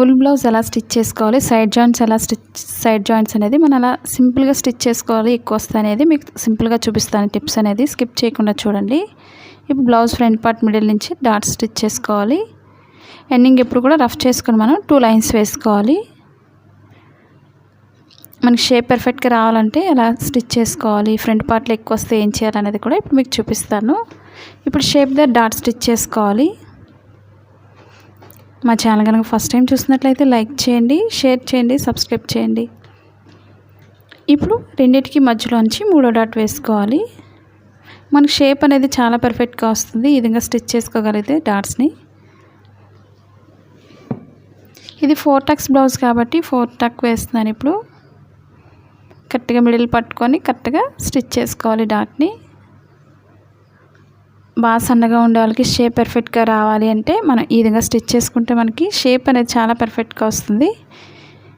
Full blouse ఎలా stitch చేసుకోవాలి, side joints అనేది మనం అలా సింపుల్గా స్టిచ్ చేసుకోవాలి ఎక్కువ వస్తాయి అనేది మీకు సింపుల్గా చూపిస్తాను. టిప్స్ అనేది స్కిప్ చేయకుండా చూడండి. ఇప్పుడు బ్లౌజ్ ఫ్రంట్ పార్ట్ మిడిల్ నుంచి డాట్స్ స్టిచ్ చేసుకోవాలి. ఎండింగ్ ఎప్పుడు కూడా రఫ్ చేసుకొని మనం 2 లైన్స్ వేసుకోవాలి. మనకి షేప్ పర్ఫెక్ట్గా రావాలంటే ఎలా స్టిచ్ చేసుకోవాలి, ఫ్రంట్ పార్ట్లో ఎక్కువ వస్తే ఏం చేయాలనేది కూడా ఇప్పుడు మీకు చూపిస్తాను. ఇప్పుడు షేప్ ద డాట్ స్టిచ్ చేసుకోవాలి. మా ఛానల్ కనుక ఫస్ట్ టైం చూసినట్లయితే లైక్ చేయండి, షేర్ చేయండి, సబ్స్క్రైబ్ చేయండి. ఇప్పుడు రెండింటికి మధ్యలోంచి 3వ డాట్ వేసుకోవాలి. మనకి షేప్ అనేది చాలా పర్ఫెక్ట్గా వస్తుంది ఈ విధంగా స్టిచ్ చేసుకోగలిగితే డాట్స్ని. ఇది 4 టక్స్ బ్లౌజ్ కాబట్టి 4 టక్ వేస్తున్నాను. ఇప్పుడు కరెక్ట్గా మిడిల్ పట్టుకొని కరెక్ట్గా స్టిచ్ చేసుకోవాలి డాట్ని. బాగా సన్నగా ఉండే వాళ్ళకి షేప్ పర్ఫెక్ట్గా రావాలి అంటే మనం ఈ విధంగా స్టిచ్ చేసుకుంటే మనకి షేప్ అనేది చాలా పర్ఫెక్ట్గా వస్తుంది.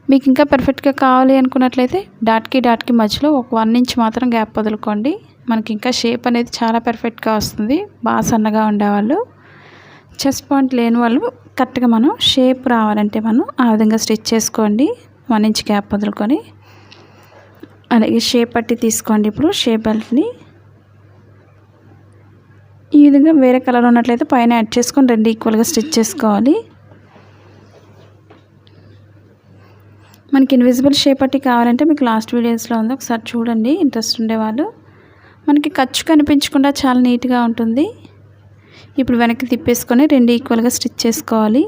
మీకు ఇంకా పర్ఫెక్ట్గా కావాలి అనుకున్నట్లయితే డాట్కి మధ్యలో ఒక 1 ఇంచ్ మాత్రం గ్యాప్ వదులుకోండి. మనకి ఇంకా షేప్ అనేది చాలా పర్ఫెక్ట్గా వస్తుంది. బాగా సన్నగా ఉండేవాళ్ళు, చెస్ట్ పాయింట్ లేని వాళ్ళు కరెక్ట్గా మనం షేప్ రావాలంటే మనం ఆ విధంగా స్టిచ్ చేసుకోండి. 1 ఇంచ్ గ్యాప్ వదులుకొని అలాగే షేప్ పట్టి తీసుకోండి. ఇప్పుడు షేప్ బెల్ట్ని ఈ విధంగా వేరే కలర్ ఉన్నట్లయితే పైన యాడ్ చేసుకొని 2 ఈక్వల్గా స్టిచ్ చేసుకోవాలి. మనకి ఇన్విజిబుల్ షేప్ పట్టి కావాలంటే మీకు లాస్ట్ వీడియోస్లో ఉంది, ఒకసారి చూడండి ఇంట్రెస్ట్ ఉండేవాళ్ళు. మనకి ఖర్చు కనిపించకుండా చాలా నీట్గా ఉంటుంది. ఇప్పుడు వెనక్కి తిప్పేసుకొని 2 ఈక్వల్గా స్టిచ్ చేసుకోవాలి.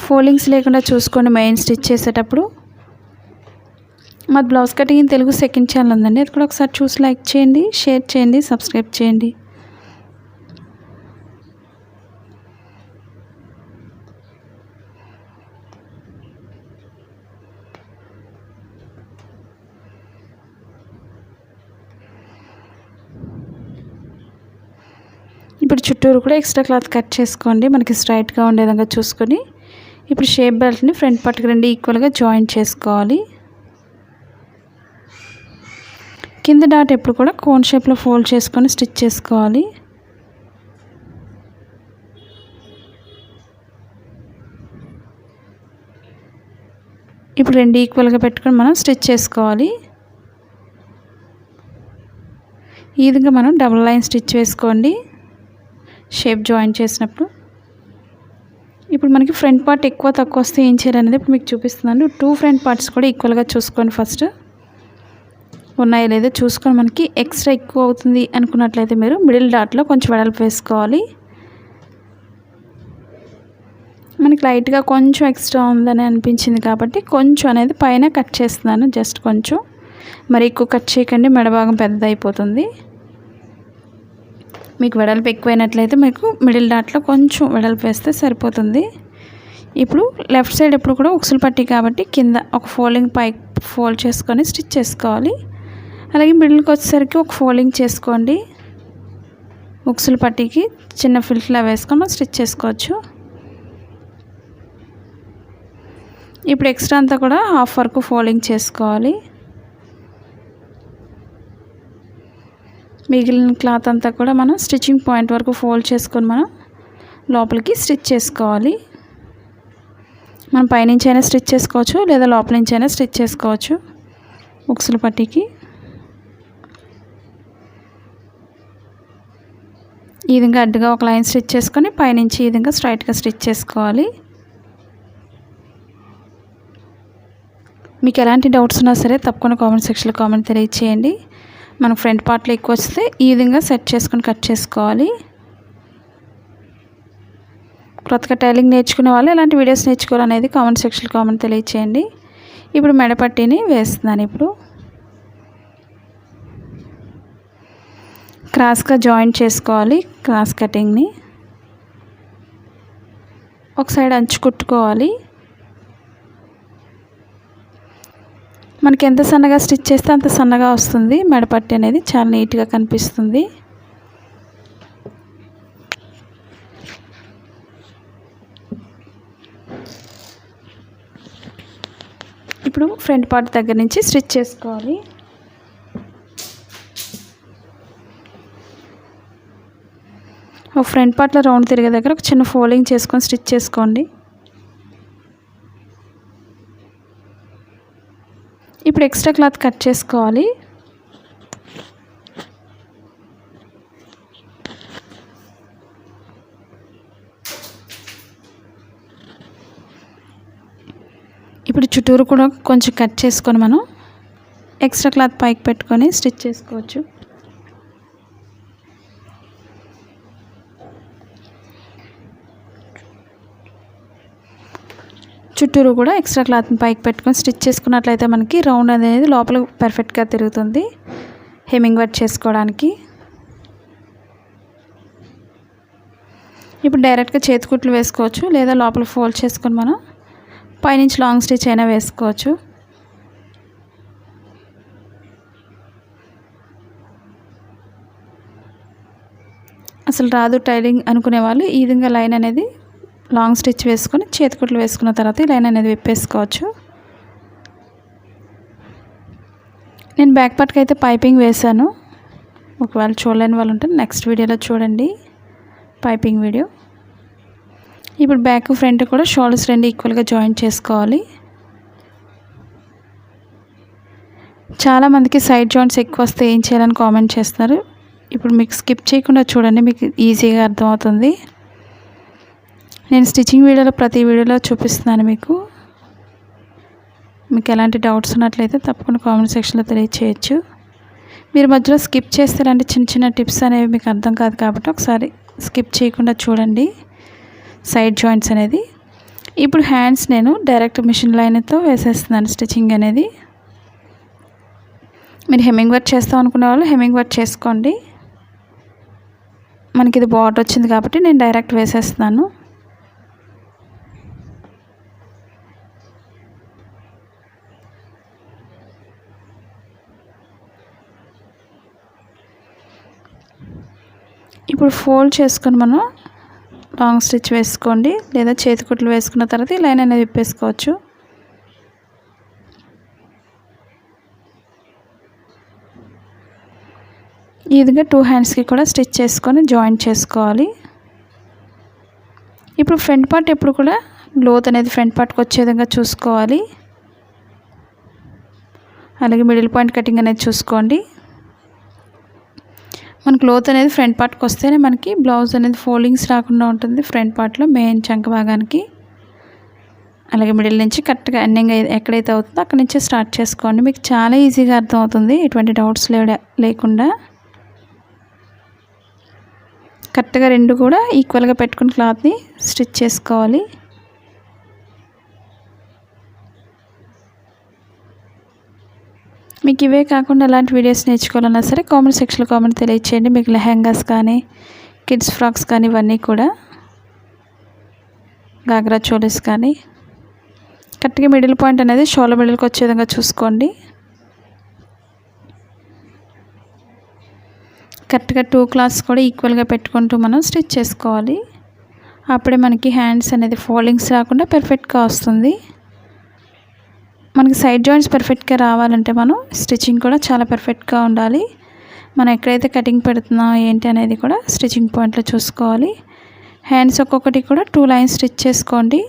ఫోల్డింగ్స్ లేకుండా చూసుకోండి మెయిన్ స్టిచ్ చేసేటప్పుడు. మా blouse cutting Telugu second channel ఉందండి, అది కూడా ఒకసారి చూసి లైక్ చేయండి, షేర్ చేయండి, సబ్స్క్రైబ్ చేయండి. ఇప్పుడు చుట్టూరు కూడా ఎక్స్ట్రా క్లాత్ కట్ చేసుకోండి మనకి స్ట్రైట్గా ఉండే విధంగా చూసుకొని. ఇప్పుడు షేప్ బెల్ట్ని ఫ్రంట్ పార్ట్కి 2 ఈక్వల్గా జాయింట్ చేసుకోవాలి. కింద డాట్ ఎప్పుడు కూడా కోన్ షేప్లో ఫోల్డ్ చేసుకొని స్టిచ్ చేసుకోవాలి. ఇప్పుడు 2 ఈక్వల్గా పెట్టుకొని మనం స్టిచ్ చేసుకోవాలి. ఈ విధంగా మనం డబుల్ లైన్ స్టిచ్ వేసుకోండి షేప్ జాయింట్ చేసినప్పుడు. ఇప్పుడు మనకి ఫ్రంట్ పార్ట్ ఎక్కువ తక్కువ వస్తే ఏం చేయాలనేది ఇప్పుడు మీకు చూపిస్తున్నాను. 2 ఫ్రంట్ పార్ట్స్ కూడా ఈక్వల్గా చూసుకోండి. ఫస్ట్ ఉన్నాయో లేదో చూసుకొని మనకి ఎక్స్ట్రా ఎక్కువ అవుతుంది అనుకున్నట్లయితే మీరు మిడిల్ డాట్లో కొంచెం వెడల్పు వేసుకోవాలి. మనకి లైట్గా కొంచెం ఎక్స్ట్రా ఉందని అనిపించింది కాబట్టి కొంచెం అనేది పైన కట్ చేస్తున్నాను, జస్ట్ కొంచెం. మరి ఎక్కువ కట్ చేయకండి, మెడభాగం పెద్ద అయిపోతుంది. మీకు వెడల్పు ఎక్కువైనట్లయితే మీకు మిడిల్ డాట్లో కొంచెం వెడల్పు వేస్తే సరిపోతుంది. ఇప్పుడు లెఫ్ట్ సైడ్ ఎప్పుడు కూడా ఉక్సులు పట్టి కాబట్టి కింద ఒక ఫోల్డింగ్ పై ఫోల్డ్ చేసుకొని స్టిచ్ చేసుకోవాలి. అలాగే మిడిల్కి వచ్చేసరికి ఒక ఫోల్డింగ్ చేసుకోండి. ఉక్సులు పట్టికి చిన్న ఫిల్ట్లా వేసుకొని మనం స్టిచ్ చేసుకోవచ్చు. ఇప్పుడు ఎక్స్ట్రా అంతా కూడా హాఫ్ వరకు ఫోల్డింగ్ చేసుకోవాలి. మిగిలిన క్లాత్ అంతా కూడా మనం స్టిచ్చింగ్ పాయింట్ వరకు ఫోల్డ్ చేసుకొని మనం లోపలికి స్టిచ్ చేసుకోవాలి. మనం పైనుంచి అయినా స్టిచ్ చేసుకోవచ్చు లేదా లోపల నుంచి అయినా స్టిచ్ చేసుకోవచ్చు. ఉక్సులు పట్టికి ఈ విధంగా అడ్డుగా ఒక లైన్ స్టిచ్ చేసుకొని పైనుంచి ఈ విధంగా స్ట్రైట్గా స్టిచ్ చేసుకోవాలి. మీకు ఎలాంటి డౌట్స్ ఉన్నా సరే తప్పకుండా కామెంట్ సెక్షన్లో కామెంట్ తెలియచేయండి. మనకు ఫ్రంట్ పార్ట్లో ఎక్కువ వస్తే ఈ విధంగా సెట్ చేసుకొని కట్ చేసుకోవాలి. కొత్తగా టైలింగ్ నేర్చుకునే వాళ్ళు ఎలాంటి వీడియోస్ నేర్చుకోవాలనేది కామెంట్ సెక్షన్లో కామెంట్ తెలియచేయండి. ఇప్పుడు మెడపట్టిని వేస్తున్నాను. ఇప్పుడు క్రాస్గా జాయింట్ చేసుకోవాలి. క్రాస్ కటింగ్ని ఒక సైడ్ అంచు కుట్టుకోవాలి. మనకి ఎంత సన్నగా స్టిచ్ చేస్తే అంత సన్నగా వస్తుంది. మెడపట్టి అనేది చాలా నీట్గా కనిపిస్తుంది. ఇప్పుడు ఫ్రంట్ పార్ట్ దగ్గర నుంచి స్టిచ్ చేసుకోవాలి. ఒక ఫ్రంట్ పార్ట్లో రౌండ్ తిరిగే దగ్గర ఒక చిన్న ఫోల్డింగ్ చేసుకొని స్టిచ్ చేసుకోండి. ఇప్పుడు ఎక్స్ట్రా క్లాత్ కట్ చేసుకోవాలి. ఇప్పుడు చుట్టూరు కూడా కొంచెం కట్ చేసుకొని మనం ఎక్స్ట్రా క్లాత్ పైకి పెట్టుకొని స్టిచ్ చేసుకోవచ్చు. చుట్టూరు కూడా ఎక్స్ట్రా క్లాత్ని పైకి పెట్టుకొని స్టిచ్ చేసుకున్నట్లయితే మనకి రౌండ్ అనేది లోపల పర్ఫెక్ట్గా తిరుగుతుంది హెమ్మింగ్ వర్క్ చేసుకోవడానికి. ఇప్పుడు డైరెక్ట్గా చేతికుట్లు వేసుకోవచ్చు, లేదా లోపల ఫోల్డ్ చేసుకొని మనం పైనుంచి లాంగ్ స్టిచ్ అయినా వేసుకోవచ్చు. అసలు రాదు టైలింగ్ అనుకునే వాళ్ళు ఈ విధంగా లైన్ అనేది లాంగ్ స్టిచ్ వేసుకొని చేతికుట్లు వేసుకున్న తర్వాత ఈ లైన్ అనేది విప్పేసుకోవచ్చు. నేను బ్యాక్ పార్ట్కి అయితే పైపింగ్ వేశాను. ఒకవేళ చూడలేని వాళ్ళు ఉంటే నెక్స్ట్ వీడియోలో చూడండి పైపింగ్ వీడియో. ఇప్పుడు బ్యాక్ ఫ్రంట్ కూడా షోల్డర్స్ రెండు ఈక్వల్గా జాయింట్ చేసుకోవాలి. చాలామందికి సైడ్ జాయింట్స్ ఎక్కువ వస్తే ఏం చేయాలని కామెంట్ చేస్తున్నారు. ఇప్పుడు మీకు స్కిప్ చేయకుండా చూడండి, మీకు ఈజీగా అర్థమవుతుంది. నేను స్టిచ్చింగ్ వీడియోలో ప్రతి వీడియోలో చూపిస్తున్నాను. మీకు ఎలాంటి డౌట్స్ ఉన్నట్లయితే తప్పకుండా కామెంట్ సెక్షన్లో తెలియచేయచ్చు. మీరు మధ్యలో స్కిప్ చేస్తే ఇలాంటి చిన్న చిన్న టిప్స్ అనేవి మీకు అర్థం కాదు కాబట్టి ఒకసారి స్కిప్ చేయకుండా చూడండి సైడ్ జాయింట్స్ అనేది. ఇప్పుడు హ్యాండ్స్ నేను డైరెక్ట్ మిషన్ లైన్తో వేసేస్తున్నాను స్టిచ్చింగ్ అనేది. మీరు హెమ్మింగ్ వర్క్ చేస్తాం అనుకునే వాళ్ళు హెమ్మింగ్ వర్క్ చేసుకోండి. మనకి ఇది బార్డర్ వచ్చింది కాబట్టి నేను డైరెక్ట్ వేసేస్తున్నాను. ఇప్పుడు ఫోల్డ్ చేసుకొని మనం లాంగ్ స్టిచ్ వేసుకోండి, లేదా చేతికుట్లు వేసుకున్న తర్వాత ఈ లైన్ అనేది విప్పేసుకోవచ్చు. ఈ విధంగా 2 హ్యాండ్స్కి కూడా స్టిచ్ చేసుకొని జాయింట్ చేసుకోవాలి. ఇప్పుడు ఫ్రంట్ పార్ట్ ఎప్పుడు కూడా లోత్ అనేది ఫ్రంట్ పార్ట్కి వచ్చే విధంగా చూసుకోవాలి. అలాగే మిడిల్ పాయింట్ కటింగ్ అనేది చూసుకోండి. మనకు లోత్ అనేది ఫ్రంట్ పార్ట్కి వస్తేనే మనకి బ్లౌజ్ అనేది ఫోల్డింగ్స్ రాకుండా ఉంటుంది ఫ్రంట్ పార్ట్లో మెయిన్ చంక భాగానికి. అలాగే మిడిల్ నుంచి కరెక్ట్గా ఎండింగ్ ఎక్కడైతే అవుతుందో అక్కడి నుంచే స్టార్ట్ చేసుకోండి. మీకు చాలా ఈజీగా అర్థమవుతుంది, ఎటువంటి డౌట్స్ లేకుండా. కరెక్ట్గా రెండు కూడా ఈక్వల్గా పెట్టుకుని క్లాత్ని స్టిచ్ చేసుకోవాలి. మీకు ఇవే కాకుండా ఎలాంటి వీడియోస్ నేర్చుకోవాలన్నా సరే కామెంట్ సెక్షన్లో కామెంట్ తెలియచేయండి. మీకు లెహెంగాస్ కానీ కిడ్స్ ఫ్రాక్స్ కానీ ఇవన్నీ కూడా గాగ్రా చోలీస్ కానీ కరెక్ట్గా మిడిల్ పాయింట్ అనేది షోల్డర్ మిడిల్కి వచ్చే విధంగా చూసుకోండి. కరెక్ట్గా 2 క్లాత్స్ కూడా ఈక్వల్గా పెట్టుకుంటూ మనం స్టిచ్ చేసుకోవాలి. అప్పుడే మనకి హ్యాండ్స్ అనేది ఫోల్డింగ్స్ రాకుండా పర్ఫెక్ట్గా వస్తుంది. మనకి సైడ్ జాయింట్స్ పర్ఫెక్ట్గా రావాలంటే మనం స్టిచ్చింగ్ కూడా చాలా పర్ఫెక్ట్గా ఉండాలి. మనం ఎక్కడైతే కటింగ్ పెడుతున్నాం ఏంటి అనేది కూడా స్టిచ్చింగ్ పాయింట్లో చూసుకోవాలి. హ్యాండ్స్ ఒక్కొక్కటి కూడా 2 లైన్స్ స్టిచ్ చేసుకోండి.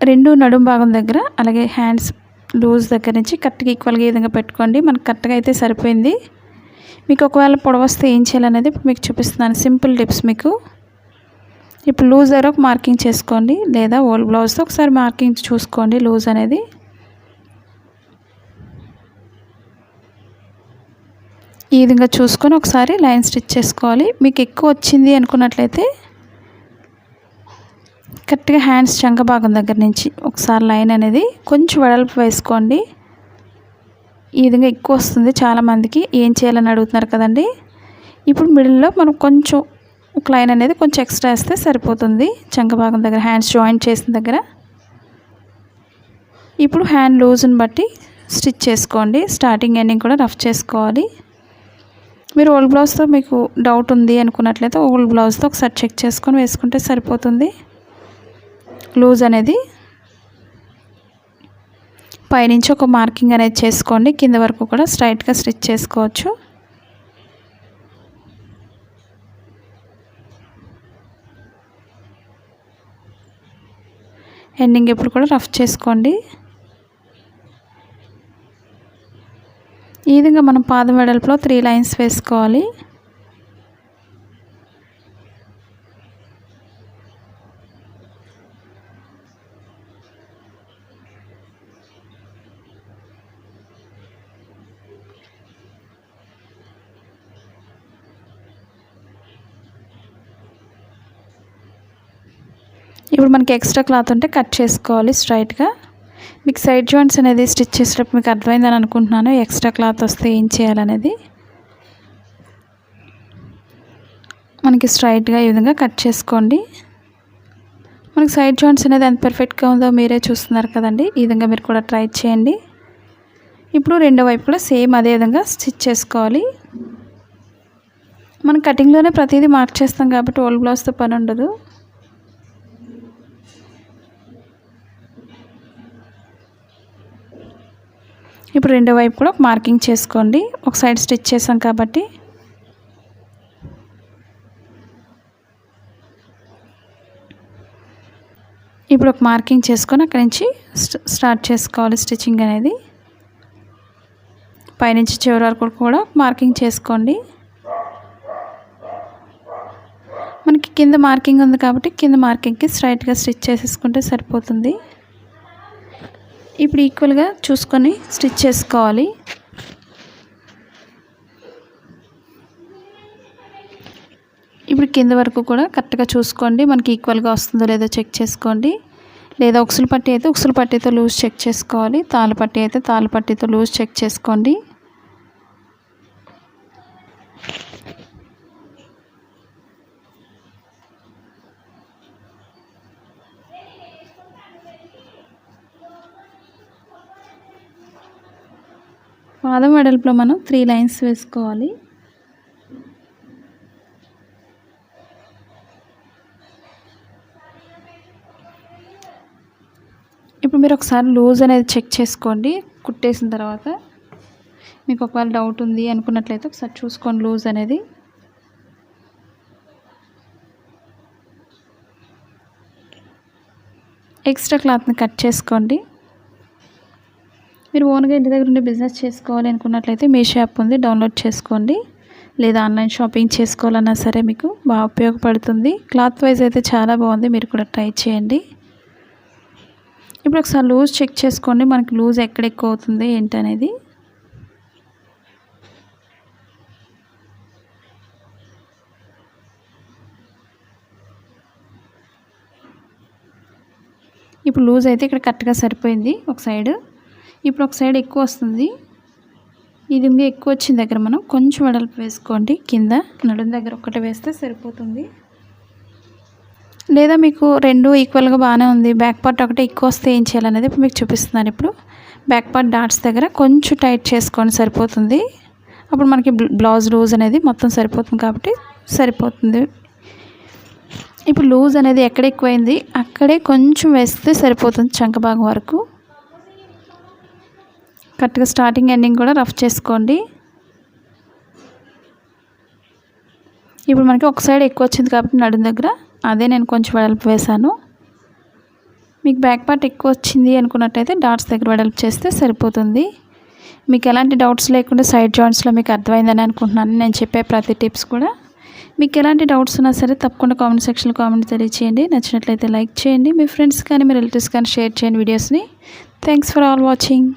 రెండు నడుం భాగం దగ్గర, అలాగే హ్యాండ్స్ లూజ్ దగ్గర నుంచి కరెక్ట్గా ఈక్వల్గా ఈ విధంగా పెట్టుకోండి. మనకు కరెక్ట్గా అయితే సరిపోయింది. మీకు ఒకవేళ పొడవు వస్తే ఏం చేయాలనేది ఇప్పుడు మీకు చూపిస్తున్నాను, సింపుల్ టిప్స్ మీకు. ఇప్పుడు లూజ్ దగ్గర ఒక మార్కింగ్ చేసుకోండి, లేదా ఓల్డ్ బ్లౌజ్తో ఒకసారి మార్కింగ్ చూసుకోండి లూజ్ అనేది. ఈ విధంగా చూసుకొని ఒకసారి లైన్ స్టిచ్ చేసుకోవాలి. మీకు ఎక్కువ వచ్చింది అనుకున్నట్లయితే కరెక్ట్గా హ్యాండ్స్ చంక భాగం దగ్గర నుంచి ఒకసారి లైన్ అనేది కొంచెం వెడల్పు వేసుకోండి. ఈ విధంగా ఎక్కువ వస్తుంది చాలామందికి, ఏం చేయాలని అడుగుతున్నారు కదండి. ఇప్పుడు మిడిల్లో మనం కొంచెం ఒక లైన్ అనేది కొంచెం ఎక్స్ట్రా వేస్తే సరిపోతుంది చంక భాగం దగ్గర హ్యాండ్స్ జాయింట్ చేసిన దగ్గర. ఇప్పుడు హ్యాండ్ లూజ్ని బట్టి స్టిచ్ చేసుకోండి. స్టార్టింగ్ ఎండింగ్ కూడా రఫ్ చేసుకోవాలి. మీరు ఓల్డ్ బ్లౌజ్తో మీకు డౌట్ ఉంది అనుకున్నట్లయితే ఓల్డ్ బ్లౌజ్తో ఒకసారి చెక్ చేసుకొని వేసుకుంటే సరిపోతుంది. లూజ్ అనేది పైనుంచి ఒక మార్కింగ్ అనేది చేసుకోండి, కింద వరకు కూడా స్ట్రైట్గా స్టిచ్ చేసుకోవచ్చు. ఎండింగ్ ఎప్పుడు కూడా రఫ్ చేసుకోండి. ఈ విధంగా మనం పాదం వెడల్పులో 3 లైన్స్ వేసుకోవాలి. ఇప్పుడు మనకి ఎక్స్ట్రా క్లాత్ ఉంటే కట్ చేసుకోవాలి స్ట్రైట్గా. మీకు సైడ్ జాయింట్స్ అనేది స్టిచ్ చేసేటప్పుడు మీకు అర్థమైందని అనుకుంటున్నాను. ఎక్స్ట్రా క్లాత్ వస్తే ఏం చేయాలనేది. మనకి స్ట్రైట్గా ఈ విధంగా కట్ చేసుకోండి. మనకి సైడ్ జాయింట్స్ అనేది ఎంత పర్ఫెక్ట్గా ఉందో మీరే చూస్తున్నారు కదండి. ఈ విధంగా మీరు కూడా ట్రై చేయండి. ఇప్పుడు రెండో వైపు కూడా సేమ్ అదే విధంగా స్టిచ్ చేసుకోవాలి. మనం కటింగ్లోనే ప్రతిదీ మార్క్ చేస్తాం కాబట్టి ఓల్డ్ బ్లౌజ్తో పని ఉండదు. ఇప్పుడు రెండో వైపు కూడా ఒక మార్కింగ్ చేసుకోండి. ఒక సైడ్ స్టిచ్ చేసాం కాబట్టి ఇప్పుడు ఒక మార్కింగ్ చేసుకొని అక్కడి నుంచి స్టార్ట్ చేసుకోవాలి స్టిచ్చింగ్ అనేది. పైనుంచి చివరి వరకు కూడా మార్కింగ్ చేసుకోండి. మనకి కింద మార్కింగ్ ఉంది కాబట్టి కింద మార్కింగ్కి స్ట్రైట్గా స్టిచ్ చేసేసుకుంటే సరిపోతుంది. ఇప్పుడు ఈక్వల్గా చూసుకొని స్టిచ్ చేసుకోవాలి. ఇప్పుడు కింద వరకు కూడా కరెక్ట్గా చూసుకోండి. మనకి ఈక్వల్గా వస్తుందో లేదో చెక్ చేసుకోండి. లేదా ఉక్సులు పట్టి అయితే ఉక్సులు పట్టీతో లూజ్ చెక్ చేసుకోవాలి. తాళ్ళు పట్టి అయితే తాళ్ళు పట్టీతో లూజ్ చెక్ చేసుకోండి. పాదం వెడల్పులో మనం 3 లైన్స్ వేసుకోవాలి. ఇప్పుడు మీరు ఒకసారి లూజ్ అనేది చెక్ చేసుకోండి. కుట్టేసిన తర్వాత మీకు ఒకవేళ డౌట్ ఉంది అనుకున్నట్లయితే ఒకసారి చూసుకోండి లూజ్ అనేది. ఎక్స్ట్రా క్లాత్ని కట్ చేసుకోండి. మీరు ఓన్గా ఇంటి దగ్గర ఉండి బిజినెస్ చేసుకోవాలి అనుకున్నట్లయితే మీషో యాప్ ఉంది, డౌన్లోడ్ చేసుకోండి. లేదా ఆన్లైన్ షాపింగ్ చేసుకోవాలన్నా సరే మీకు బాగా ఉపయోగపడుతుంది. క్లాత్ వైజ్ అయితే చాలా బాగుంది, మీరు కూడా ట్రై చేయండి. ఇప్పుడు ఒకసారి లూజ్ చెక్ చేసుకోండి. మనకి లూజ్ ఎక్కడ ఎక్కువ అవుతుంది ఏంటనేది. ఇప్పుడు లూజ్ అయితే ఇక్కడ కరెక్ట్గా సరిపోయింది ఒక సైడ్. ఇప్పుడు ఒక సైడ్ ఎక్కువ వస్తుంది. ఇది ఇంకా ఎక్కువ వచ్చిన దగ్గర మనం కొంచెం వెడల్పు వేసుకోండి. కింద నడుం దగ్గర ఒక్కటి వేస్తే సరిపోతుంది. లేదా మీకు రెండు ఈక్వల్గా బాగానే ఉంది, బ్యాక్ పార్ట్ ఒకటి ఎక్కువ వస్తే ఏం చేయాలనేది ఇప్పుడు మీకు చూపిస్తున్నాను. ఇప్పుడు బ్యాక్ పార్ట్ డాట్స్ దగ్గర కొంచెం టైట్ చేసుకోండి సరిపోతుంది. అప్పుడు మనకి బ్లౌజ్ లూజ్ అనేది మొత్తం సరిపోతుంది కాబట్టి సరిపోతుంది. ఇప్పుడు లూజ్ అనేది ఎక్కడ ఎక్కువైంది అక్కడే కొంచెం వేస్తే సరిపోతుంది. చంక భాగం వరకు కరెక్ట్గా స్టార్టింగ్ ఎండింగ్ కూడా రఫ్ చేసుకోండి. ఇప్పుడు మనకి ఒక సైడ్ ఎక్కువ వచ్చింది కాబట్టి నడుం దగ్గర అదే నేను కొంచెం వెడల్పు వేసాను. మీకు బ్యాక్ పార్ట్ ఎక్కువ వచ్చింది అనుకున్నట్టయితే డాట్స్ దగ్గర వెడల్పు చేస్తే సరిపోతుంది. మీకు ఎలాంటి డౌట్స్ లేకుండా సైడ్ జాయింట్స్లో మీకు అర్థమైందని అనుకుంటున్నాను. నేను చెప్పే ప్రతి టిప్స్ కూడా మీకు ఎలాంటి డౌట్స్ ఉన్నా సరే తప్పకుండా కామెంట్ సెక్షన్లో కామెంట్ తెలియచేయండి. నచ్చినట్లయితే లైక్ చేయండి. మీ ఫ్రెండ్స్ కానీ మీ రిలేటివ్స్ కానీ షేర్ చేయండి వీడియోస్ని. Thanks for all watching.